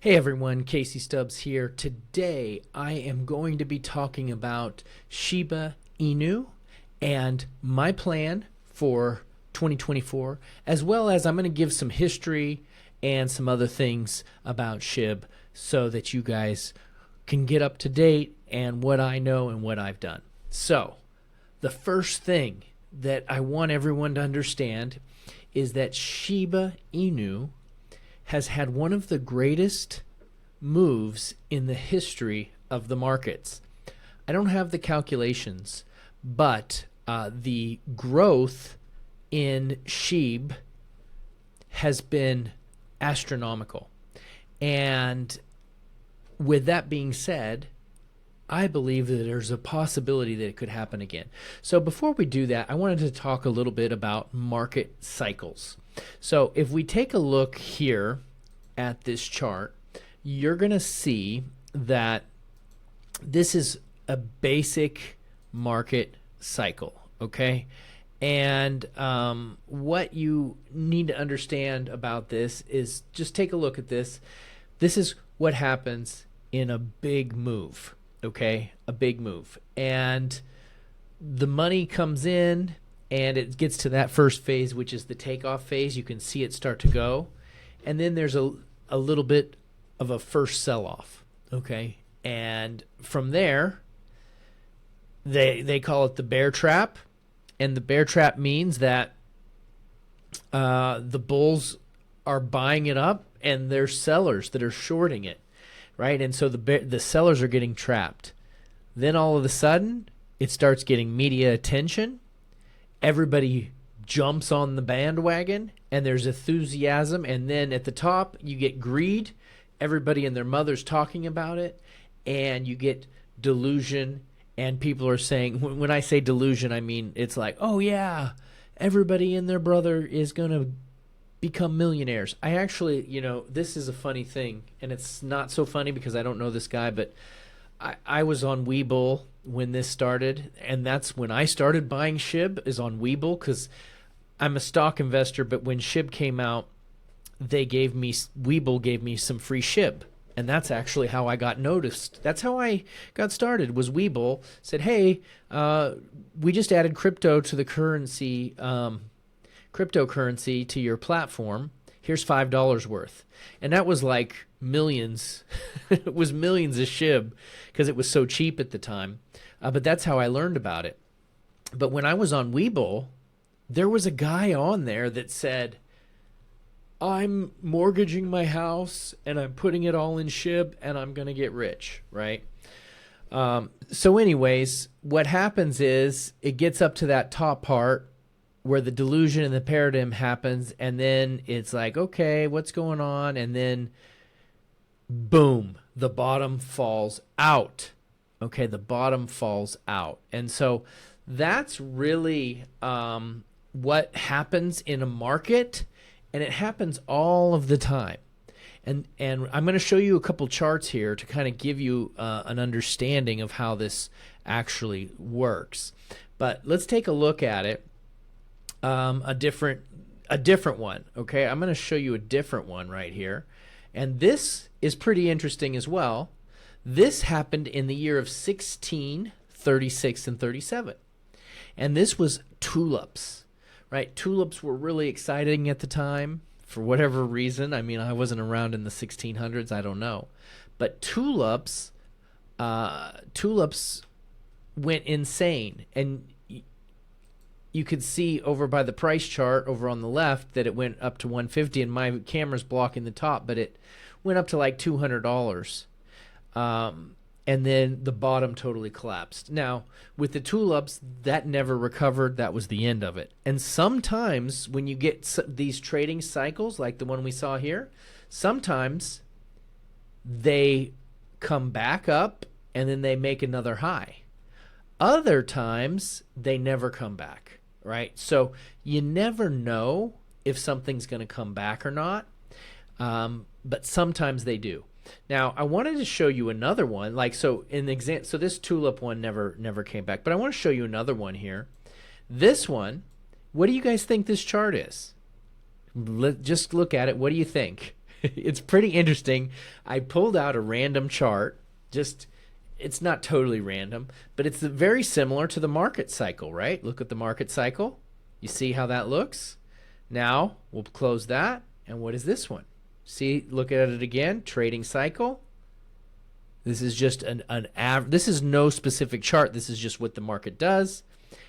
Hey everyone, Casey Stubbs here. Today I am going to be talking about Shiba Inu and my plan for 2024, as well as I'm going to give some history and some other things about SHIB so that you guys can get up to date and what I know and what I've done. So, the first thing that I want everyone to understand is that Shiba Inu has had one of the greatest moves in the history of the markets. I don't have the calculations, but the growth in SHIB has been astronomical. And with that being said, I believe that there's a possibility that it could happen again. So before we do that, I wanted to talk a little bit about market cycles. So if we take a look here at this chart, you're going to see that this is a basic market cycle, okay? And what you need to understand about this is just take a look at this. This is what happens in a big move. Okay, a big move, and the money comes in and it gets to that first phase, which is the takeoff phase. You can see it start to go, and then there's a little bit of a first sell-off. Okay, and from there they call it the bear trap, and the bear trap means that the bulls are buying it up and there's sellers that are shorting it. Right, and so the sellers are getting trapped. Then all of a sudden, it starts getting media attention. Everybody jumps on the bandwagon, and there's enthusiasm. And then at the top, you get greed. Everybody and their mother's talking about it, and you get delusion. And people are saying, when I say delusion, I mean it's like, oh yeah, everybody and their brother is gonna become millionaires. I actually, this is a funny thing, and it's not so funny because I don't know this guy, but I was on Webull when this started, and that's when I started buying SHIB, is on Webull, because I'm a stock investor, but when SHIB came out, Webull gave me some free SHIB, and that's actually how I got noticed. That's how I got started, was Webull said, hey, we just added crypto to the cryptocurrency to your platform. Here's $5 worth. And that was like millions. It was millions of SHIB because it was so cheap at the time. But that's how I learned about it. But when I was on Webull, there was a guy on there that said, I'm mortgaging my house and I'm putting it all in SHIB and I'm going to get rich, right? So anyways, what happens is it gets up to that top part where the delusion and the paradigm happens, and then it's like, okay, what's going on? And then, boom, the bottom falls out. Okay, the bottom falls out. And so that's really what happens in a market, and it happens all of the time. And I'm going to show you a couple charts here to kind of give you an understanding of how this actually works. But let's take a look at it. A different one. Okay, I'm going to show you a different one right here, and this is pretty interesting as well. This happened in the year of 1636 and 37, and this was tulips. Right, tulips were really exciting at the time for whatever reason. I mean, I wasn't around in the 1600s. I don't know, but tulips went insane, and you could see over by the price chart over on the left that it went up to 150, and my camera's blocking the top, but it went up to like $200. And then the bottom totally collapsed. Now, with the tulips, that never recovered. That was the end of it. And sometimes when you get these trading cycles like the one we saw here, sometimes they come back up and then they make another high. Other times, they never come back. Right? So you never know if something's going to come back or not, but sometimes they do. Now, I wanted to show you another one. So this tulip one never came back, but I want to show you another one here. This one, what do you guys think this chart is? Just look at it. What do you think? It's pretty interesting. I pulled out a random chart. Just, it's not totally random, but it's very similar to the market cycle, right? Look at the market cycle. You see how that looks? Now we'll close that. And what is this one? See, look at it again. Trading cycle. This is just an average. This is no specific chart. This is just what the market does.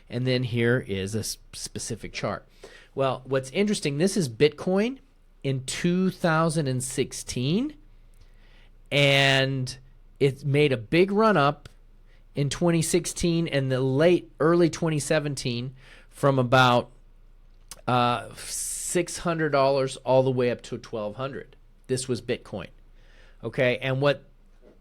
And then here is a specific chart. Well, what's interesting, this is Bitcoin in 2016. And it made a big run up in 2016 and the early 2017 from about $600 all the way up to $1,200. This was Bitcoin. Okay, and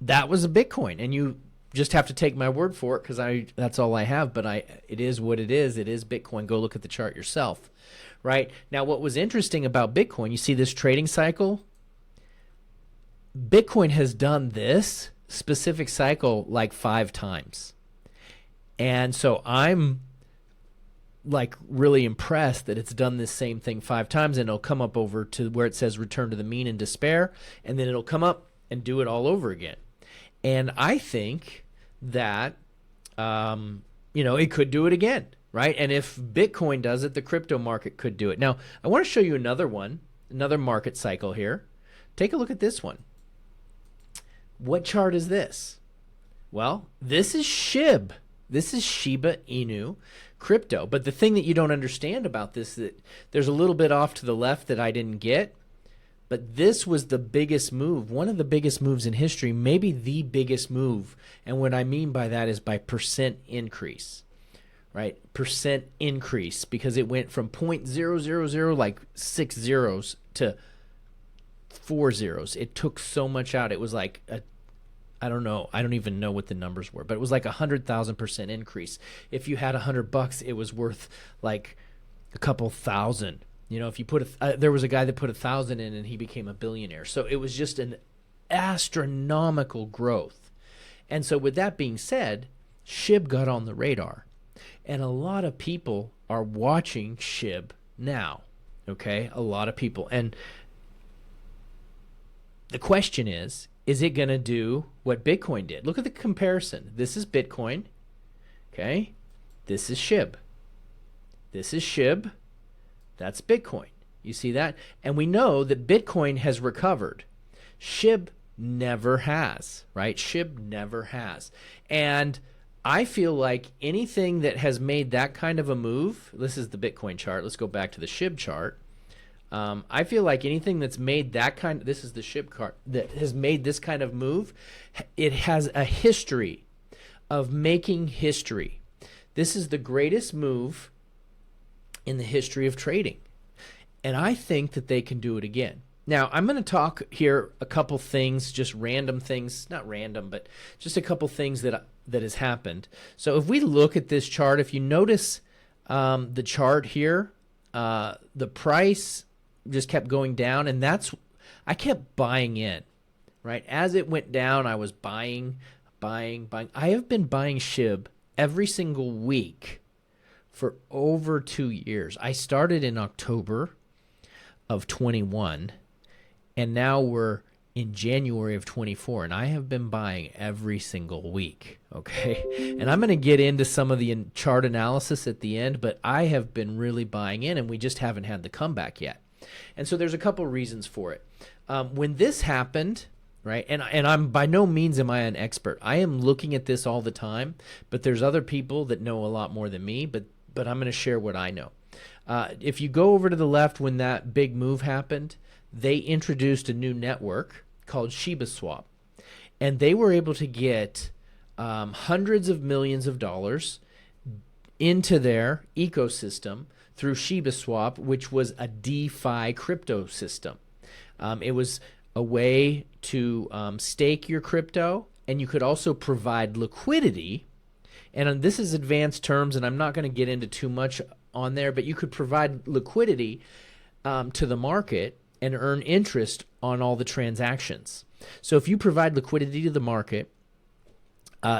that was a Bitcoin, and you just have to take my word for it because that's all I have, but it is what it is. It is Bitcoin. Go look at the chart yourself. Right? Now, what was interesting about Bitcoin, you see this trading cycle? Bitcoin has done this specific cycle like 5 times. And so I'm like really impressed that it's done this same thing 5 times, and it'll come up over to where it says return to the mean in despair, and then it'll come up and do it all over again. And I think that, it could do it again, right? And if Bitcoin does it, the crypto market could do it. Now, I want to show you another market cycle here. Take a look at this one. What chart is this? Well, this is SHIB. This is Shiba Inu crypto. But the thing that you don't understand about this, that there's a little bit off to the left that I didn't get, but this was the biggest move, one of the biggest moves in history, maybe the biggest move. And what I mean by that is by percent increase, right? Percent increase, because it went from 0.000, like 6 zeros, to 4 zeros. It took so much out. It was like I don't know. I don't even know what the numbers were, but it was like 100,000% increase. If you had $100, it was worth like a couple thousand. If you put there was a guy that put 1,000 in and he became a billionaire. So it was just an astronomical growth. And so with that being said, SHIB got on the radar, and a lot of people are watching SHIB now. Okay, a lot of people. And the question is it going to do what Bitcoin did? Look at the comparison. This is Bitcoin. Okay, this is SHIB. This is SHIB. That's Bitcoin. You see that? And we know that Bitcoin has recovered. SHIB never has, right? SHIB never has. And I feel like anything that has made that kind of a move, this is the Bitcoin chart. Let's go back to the SHIB chart. I feel like anything that's made this is the SHIB chart, that has made this kind of move, it has a history of making history. This is the greatest move in the history of trading. And I think that they can do it again. Now, I'm going to talk here a couple things, just random things, not random, but just a couple things that has happened. So if we look at this chart, if you notice the chart here, the price just kept going down, and I kept buying in, right? As it went down, I was buying. I have been buying SHIB every single week for over 2 years. I started in October of 21, and now we're in January of 24, and I have been buying every single week, okay? And I'm going to get into some of the chart analysis at the end, but I have been really buying in, and we just haven't had the comeback yet. And so there's a couple reasons for it. When this happened, right, and I'm by no means am I an expert. I am looking at this all the time, but there's other people that know a lot more than me, but I'm going to share what I know. If you go over to the left, when that big move happened, they introduced a new network called Shiba Swap, and they were able to get hundreds of millions of dollars into their ecosystem through Shiba Swap, which was a DeFi crypto system. It was a way to stake your crypto, and you could also provide liquidity. And this is advanced terms, and I'm not going to get into too much on there, but you could provide liquidity to the market and earn interest on all the transactions. So if you provide liquidity to the market,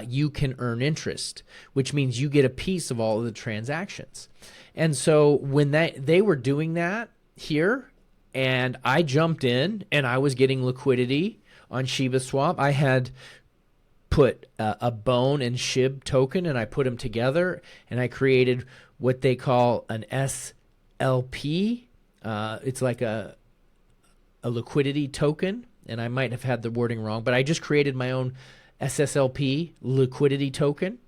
you can earn interest, which means you get a piece of all of the transactions. And so when they were doing that here, And I jumped in, and I was getting liquidity on Shiba Swap. I had put a Bone and SHIB token, and I put them together, and I created what they call an SLP. It's like a liquidity token, and I might have had the wording wrong, but I just created my own SSLP liquidity token,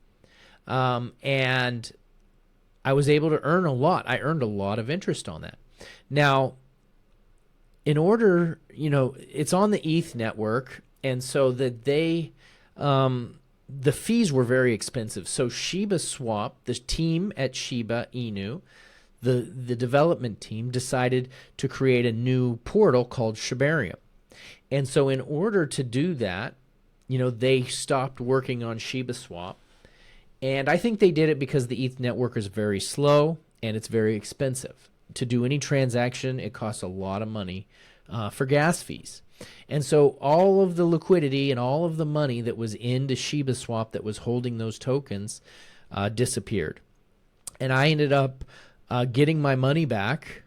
and I was able to earn a lot. I earned a lot of interest on that. Now, in order, it's on the ETH network, and so that the fees were very expensive. So Shiba Swap, the team at Shiba Inu, the development team decided to create a new portal called Shibarium. And so in order to do that, they stopped working on Shiba Swap. And I think they did it because the ETH network is very slow and it's very expensive. To do any transaction, it costs a lot of money for gas fees. And so all of the liquidity and all of the money that was into Shiba Swap that was holding those tokens disappeared. And I ended up getting my money back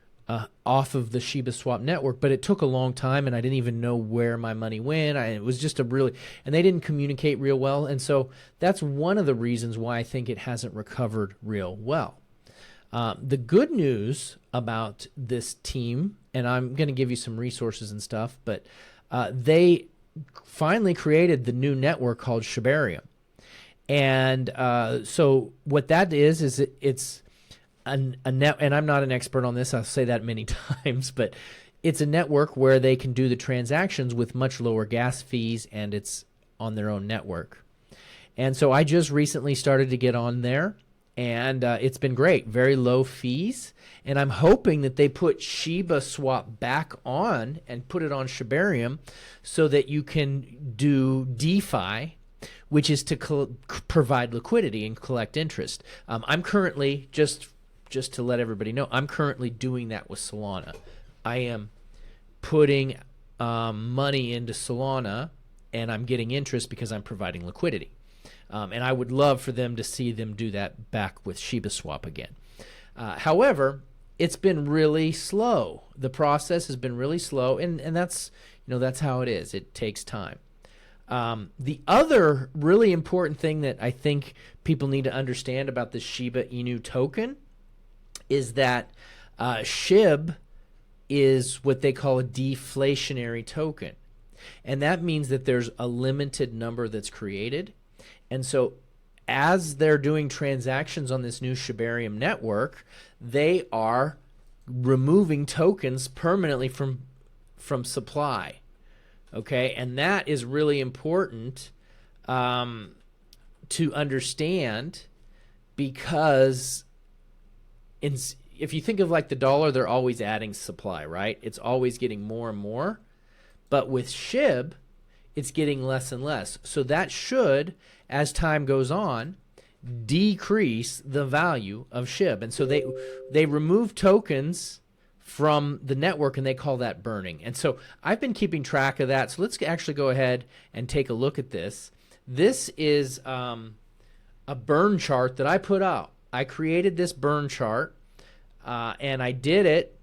off of the Shiba Swap network, but it took a long time, and I didn't even know where my money went. It was just and they didn't communicate real well, and so that's one of the reasons why I think it hasn't recovered real well. The good news about this team, and I'm going to give you some resources and stuff, but they finally created the new network called Shibarium. And so what that is it's a net, and I'm not an expert on this, I'll say that many times, but it's a network where they can do the transactions with much lower gas fees, and it's on their own network. And so I just recently started to get on there, and it's been great. Very low fees, and I'm hoping that they put Shiba Swap back on and put it on Shibarium so that you can do DeFi, which is to provide liquidity and collect interest. I'm currently, just to let everybody know, I'm currently doing that with Solana. I am putting money into Solana, and I'm getting interest because I'm providing liquidity. And I would love for them to see them do that back with Shiba Swap again. However, it's been really slow. The process has been really slow, and that's that's how it is. It takes time. The other really important thing that I think people need to understand about the Shiba Inu token is that SHIB is what they call a deflationary token. And that means that there's a limited number that's created. And so as they're doing transactions on this new Shibarium network, they are removing tokens permanently from supply. Okay, and that is really important to understand, because if you think of like the dollar, they're always adding supply, right? It's always getting more and more. But with SHIB, it's getting less and less. So that should, as time goes on, decrease the value of SHIB. And so they remove tokens from the network, and they call that burning. And so I've been keeping track of that. So let's actually go ahead and take a look at this. This is a burn chart that I put out. I created this burn chart, and I did it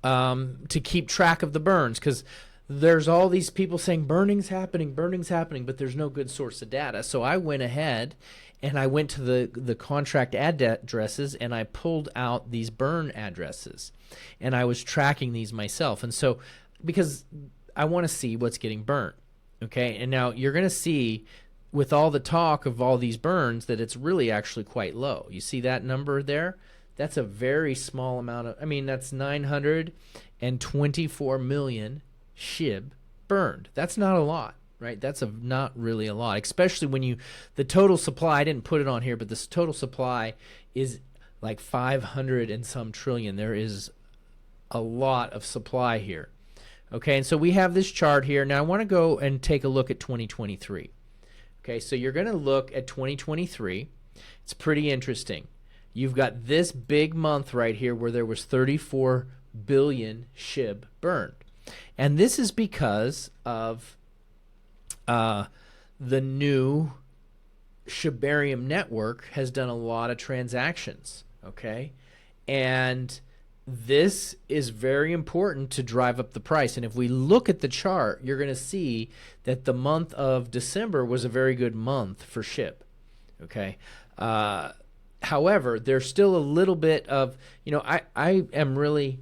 to keep track of the burns, because there's all these people saying burning's happening, but there's no good source of data. So I went ahead and I went to the contract addresses, and I pulled out these burn addresses, and I was tracking these myself. And so, because I want to see what's getting burnt, okay? And now you're going to see, with all the talk of all these burns, that it's really actually quite low. You see that number there? That's a very small amount of, that's 924 million SHIB burned. That's not a lot, right? That's not really a lot, especially when the total supply, I didn't put it on here, but this total supply is like 500 and some trillion. There is a lot of supply here. Okay, and so we have this chart here. Now I want to go and take a look at 2023. Okay, so you're going to look at 2023. It's pretty interesting. You've got this big month right here where there was 34 billion SHIB burned. And this is because of the new Shibarium network has done a lot of transactions, okay? And this is very important to drive up the price. And if we look at the chart, you're going to see that the month of December was a very good month for SHIB. Okay. However, there's still a little bit of, I am really,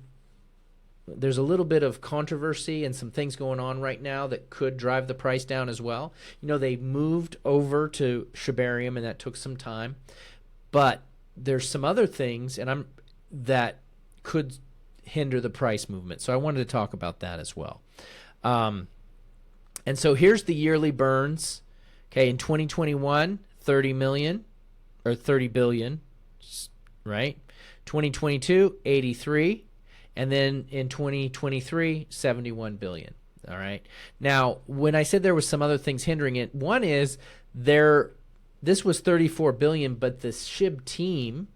there's a little bit of controversy and some things going on right now that could drive the price down as well. They moved over to Shibarium, and that took some time. But there's some other things that could hinder the price movement. So I wanted to talk about that as well. And so here's the yearly burns. Okay, in 2021, 30 million or 30 billion, right? 2022, 83. And then in 2023, 71 billion. All right. Now, when I said there was some other things hindering it, one is this was 34 billion, but the SHIB team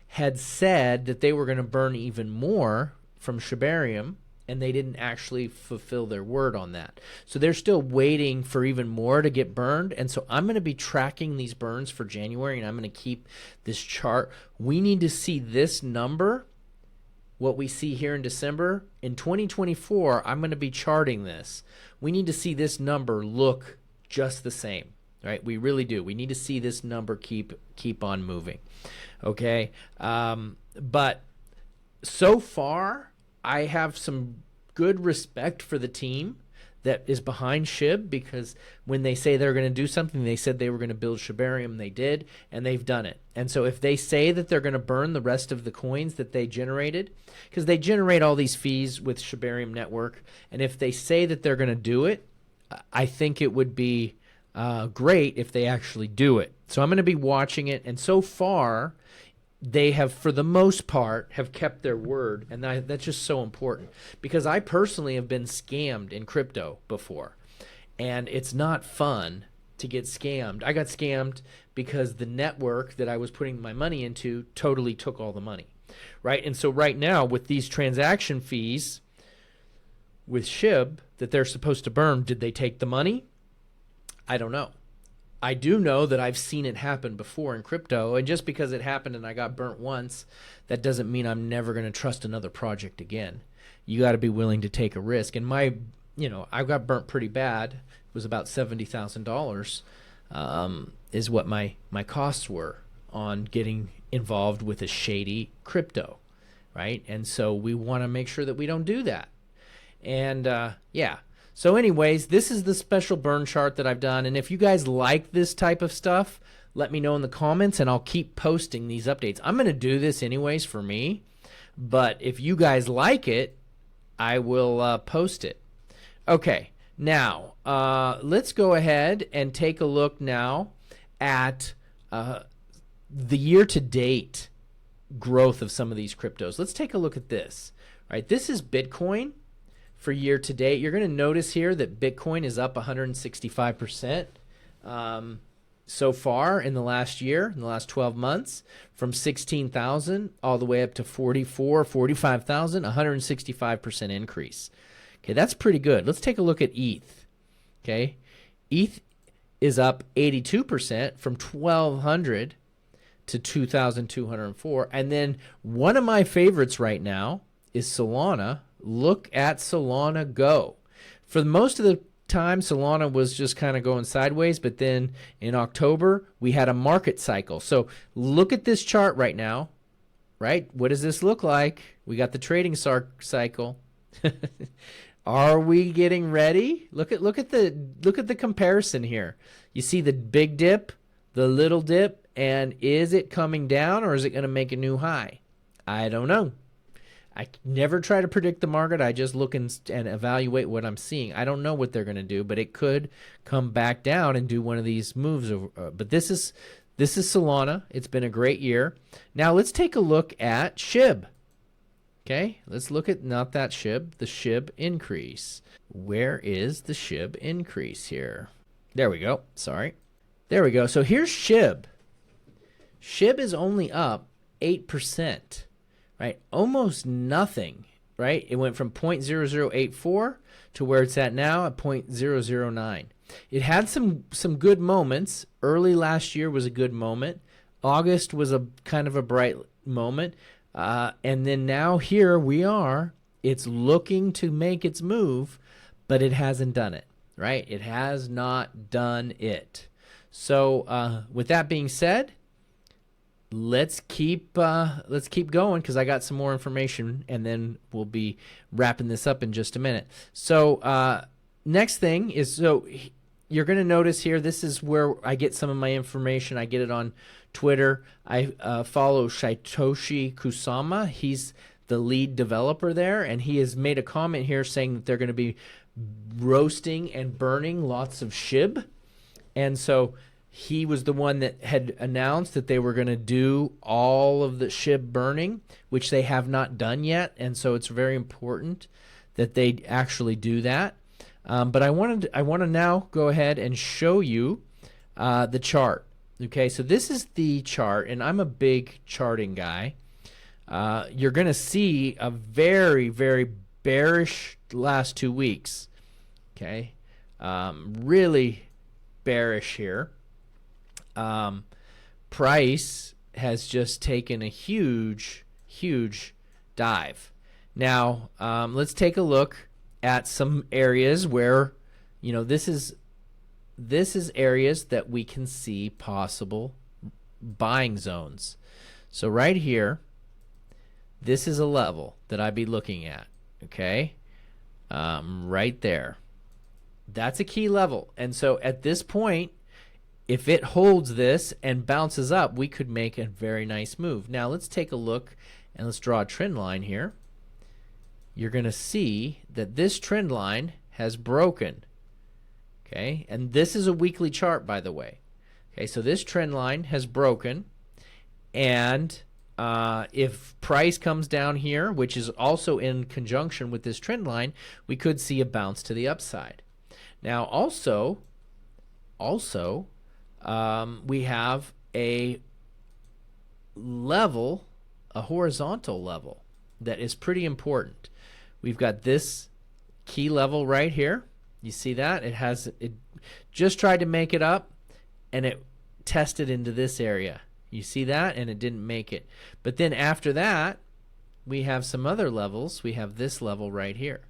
had said that they were going to burn even more from Shibarium, and they didn't actually fulfill their word on that. So they're still waiting for even more to get burned. And so I'm going to be tracking these burns for January, and I'm going to keep this chart. We need to see this number, what we see here in December. In 2024, I'm going to be charting this. We need to see this number look just the same, right? We really do. We need to see this number keep on moving. Okay, but so far I have some good respect for the team that is behind SHIB, because when they say they're going to do something, they said they were going to build Shibarium, they did, and they've done it. And so if they say that they're going to burn the rest of the coins that they generated, because they generate all these fees with Shibarium Network, and if they say that they're going to do it, I think it would be great if they actually do it. So I'm going to be watching it, and so far they have, for the most part, have kept their word, and that's just so important, because I personally have been scammed in crypto before, and it's not fun to get scammed. I got scammed because the network that I was putting my money into totally took all the money, right? And so right now, with these transaction fees with SHIB that they're supposed to burn, did they take the money? I don't know. I do know that I've seen it happen before in crypto, and just because it happened and I got burnt once, that doesn't mean I'm never going to trust another project again. You got to be willing to take a risk. And I got burnt pretty bad. It was about $70,000 is what my costs were on getting involved with a shady crypto, right? And so we want to make sure that we don't do that. And yeah. So anyways, this is the special burn chart that I've done. And if you guys like this type of stuff, let me know in the comments, and I'll keep posting these updates. I'm going to do this anyways for me, but if you guys like it, I will post it. Okay, now let's go ahead and take a look now at the year-to-date growth of some of these cryptos. Let's take a look at this. All right, this is Bitcoin. For year to date, you're going to notice here that Bitcoin is up 165% so far in the last year, in the last 12 months, from 16,000 all the way up to 45,000, 165% increase. Okay, that's pretty good. Let's take a look at ETH. Okay, ETH is up 82% from 1,200 to 2,204. And then one of my favorites right now is Solana. Look at Solana go. For most of the time, Solana was just kind of going sideways, but then in October, we had a market cycle. So look at this chart right now, right? What does this look like? We got the trading cycle. Are we getting ready? Look at the comparison here. You see the big dip, the little dip, and is it coming down, or is it going to make a new high? I don't know. I never try to predict the market. I just look and evaluate what I'm seeing. I don't know what they're going to do, but it could come back down and do one of these moves. But this is Solana. It's been a great year. Now let's take a look at SHIB. Okay, let's look at not that SHIB, the SHIB increase. Where is the SHIB increase here? There we go. Sorry. There we go. So here's SHIB. SHIB is only up 8%. Right, almost nothing, right? It went from 0.0084 to where it's at now at 0.009. It had some good moments. Early last year was a good moment. August was a kind of a bright moment. And then now here we are. It's looking to make its move, but it hasn't done it, right? It has not done it. So with that being said, let's keep going, because I got some more information, and then we'll be wrapping this up in just a minute. So next thing is, so you're going to notice here, this is where I get some of my information. I get it on Twitter. I follow Satoshi Kusama. He's the lead developer there, and he has made a comment here saying that they're going to be roasting and burning lots of SHIB. And so he was the one that had announced that they were going to do all of the SHIB burning, which they have not done yet. And so it's very important that they actually do that. But I want to now go ahead and show you the chart. Okay, so this is the chart, and I'm a big charting guy. You're going to see a very, very bearish last 2 weeks. Okay, really bearish here. Price has just taken a huge, huge dive. Now, let's take a look at some areas where, you know, this is areas that we can see possible buying zones. So right here, this is a level that I'd be looking at, okay? Right there. That's a key level. And so at this point, if it holds this and bounces up, we could make a very nice move. Now let's take a look and let's draw a trend line here. You're going to see that this trend line has broken. Okay, and this is a weekly chart, by the way. Okay, so this trend line has broken, and if price comes down here, which is also in conjunction with this trend line, we could see a bounce to the upside. Now also we have a level, a horizontal level, that is pretty important. We've got this key level right here. You see that? It just tried to make it up, and it tested into this area. You see that? And it didn't make it. But then after that, we have some other levels. We have this level right here.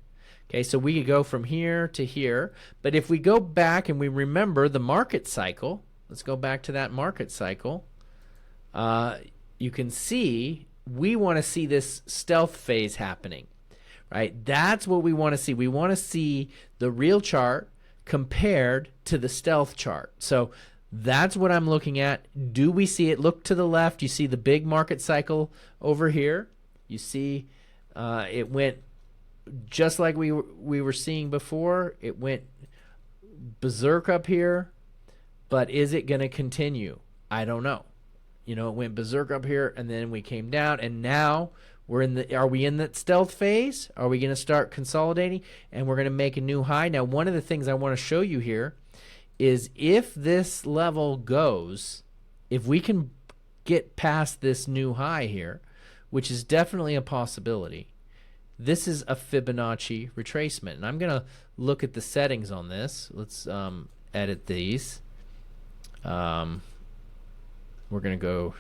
Okay, so we could go from here to here. But if we go back and we remember the market cycle, let's go back to that market cycle. You can see we want to see this stealth phase happening. Right? That's what we want to see. We want to see the real chart compared to the stealth chart. So that's what I'm looking at. Do we see it? Look to the left. You see the big market cycle over here. You see it went just like we were seeing before. It went berserk up here. But is it going to continue? I don't know. You know, it went berserk up here, and then we came down, and now we're in the, are we in that stealth phase? Are we going to start consolidating, and we're going to make a new high? Now, one of the things I want to show you here is if this level goes, if we can get past this new high here, which is definitely a possibility, this is a Fibonacci retracement. And I'm going to look at the settings on this. Let's edit these. We're going to go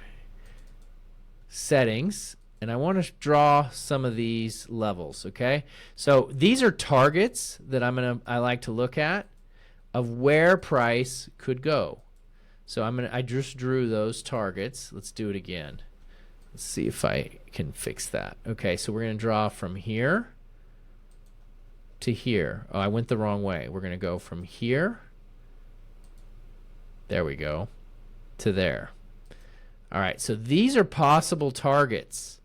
settings. And I want to draw some of these levels, okay? So these are targets that I like to look at of where price could go. So I just drew those targets. Let's do it again. Let's see if I can fix that. Okay, so we're going to draw from here to here. Oh, I went the wrong way. We're going to go from here. There we go. To there. All right, so these are possible targets.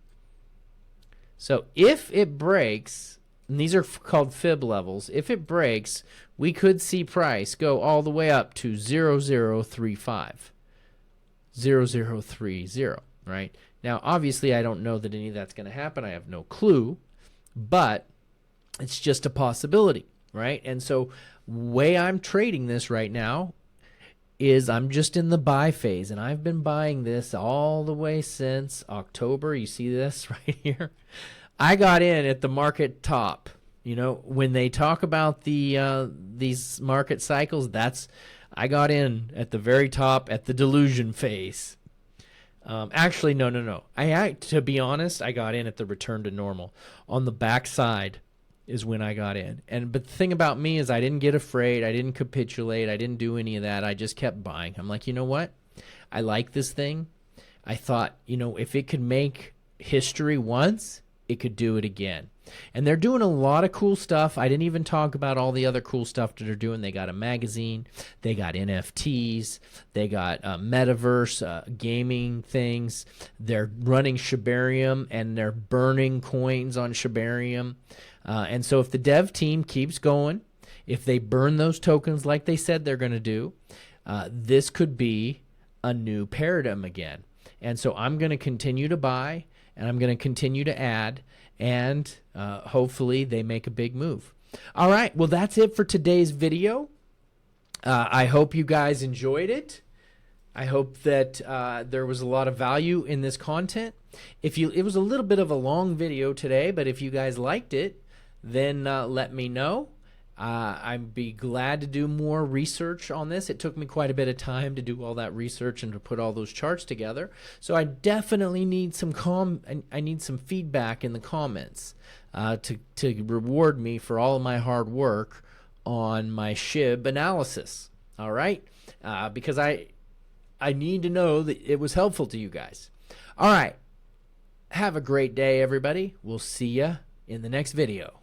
So if it breaks, and these are called fib levels, if it breaks, we could see price go all the way up to 0035. 0030, right? Now, obviously, I don't know that any of that's going to happen. I have no clue, but it's just a possibility, right? And so way I'm trading this right now is I'm just in the buy phase, and I've been buying this all the way since October. You see this right here? I got in at the market top. You know, when they talk about these market cycles, I got in at the very top at the delusion phase. Actually, no. To be honest, I got in at the return to normal. On the back side is when I got in. But the thing about me is I didn't get afraid. I didn't capitulate. I didn't do any of that. I just kept buying. I'm like, you know what? I like this thing. I thought, if it could make history once, it could do it again. And they're doing a lot of cool stuff. I didn't even talk about all the other cool stuff that they're doing. They got a magazine. They got NFTs. They got metaverse gaming things. They're running Shibarium, and they're burning coins on Shibarium. And so if the dev team keeps going, if they burn those tokens like they said they're going to do, this could be a new paradigm again. And so I'm going to continue to buy, and I'm going to continue to add, and hopefully they make a big move. All right, well, that's it for today's video. I hope you guys enjoyed it. I hope that there was a lot of value in this content. It was a little bit of a long video today, but if you guys liked it, then let me know. I'd be glad to do more research on this. It took me quite a bit of time to do all that research and to put all those charts together. So I definitely need some feedback in the comments to reward me for all of my hard work on my SHIB analysis. All right, because I need to know that it was helpful to you guys. All right, have a great day, everybody. We'll see ya in the next video.